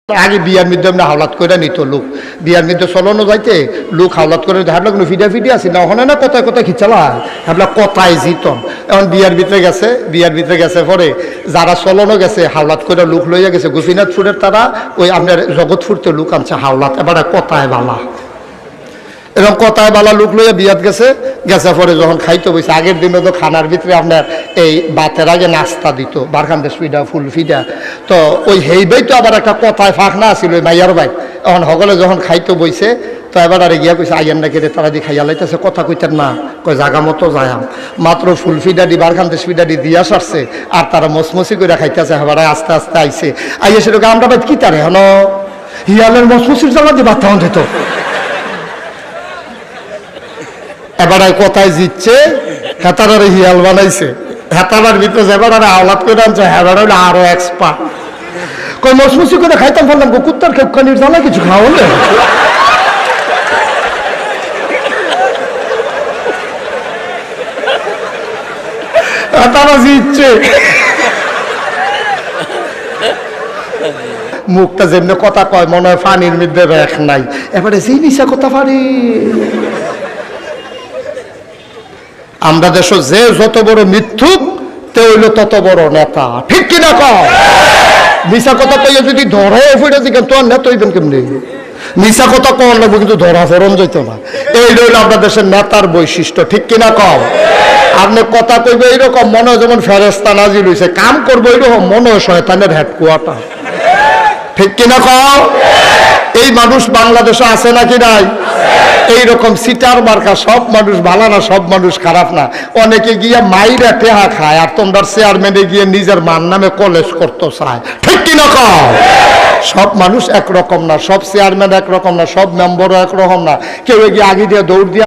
আগে বিয়ার মধ্যে আমরা হাওলাত করে নিত লোক বিয়ার মধ্যে চলনো যাইতে লোক হাওলাত করে হাবলা কোনো ফিডা ফিডি আছে না ওখানে না কোথায় কোথায় খিচালা হাবলা কোথায় জিতন এখন বিয়ার ভিতরে গেছে পরে যারা চলনো গেছে হাওলাত করে লোক লইয়া গেছে গোপীনাথপুরের তারা ওই আপনার জগৎপুরতে লোক আনছে হাওলাত এবারে কোথায় বালা এরকম কথায় বালা লোক লইয়া বিয়াত গেছে পরে যখন খাইতে বসে আগের দিনে তো খানার ভিতরে আপনার এই বাতের আগে নাস্তা দিত বারখান্দেশ ফিডা ফুল ফিডা তো ওই হেইবেই তো আবার একটা কথায় ফাঁকনা আছিল ওই মাইয়ার ভাই এখন সকলে যখন খাইতে বইছে তো এবার আর গিয়া কইছে আইয়ার না কেটে তারা দি খাইয়া লাইতেছে কথা কইতেন না কই জাগা মতো যায়াম মাত্র ফুল ফিডা দি বারখান্দেশ ফিডা দি দিয়া সারছে আর তারা মসমসি করে খাইতেছে এবার আস্তে আস্তে আইছে আইয়া সেটাকে আমরা ভাই কি তারে হন হিয়ালের মসমসির জ্বালা দিয়ে বাচ্চা হন যেত এবার কোথায় জিতছে হেতারার হিয়াল বানাইছে হেতারার ভিতরে এবার আওলাদ করে আনছে হেবার হইলে আরো এক্সপার্ট কই মসমসি করে খাইতাম বললাম কুত্তার খেপখানির জ্বালা কিছু খাওয়ালে হেতারা জিতছে মুখটা যেমনি কথা কয় মনে হয় পানির মধ্যে রেখ নাই এবারে সেই নিশা কথা পারি আমরা দেশ যে যত বড় মিথ্যুক তে হইল তত বড় নেতা ঠিক কিনা কও মিশা কথা কইয়া যদি ধরে ফিরে দিকে তো নেতা হইবেন কেমনি মিশা কথা কল লাগবে কিন্তু ধরা ফরম যেত না এই হইল আপনার দেশের নেতার বৈশিষ্ট্য ঠিক কিনা কও আপনি কথা কইবে এইরকম মনে হয় যেমন ফেরেস্তা নাজিল হইছে কাম করবো এইরকম মনে হয় শয়তানের হেডকোয়ার্টার ঠিক কিনা কও এই মানুষ বাংলাদেশে আছে নাকি নাই এইরকম সিটার মার্কা সব মানুষ ভালো না সব মানুষ খারাপ না অনেকে গিয়ে মাইরা টেহা খায় আর তোমরা চেয়ারম্যানে গিয়ে নিজের মান নামে কলেজ করতে চায় ঠিক কিনা কও সব মানুষ একরকম না সব চেয়ারম্যান একরকম না সব মেম্বারও একরকম না কেউ গিয়ে আগে দিয়ে দৌড় দিয়ে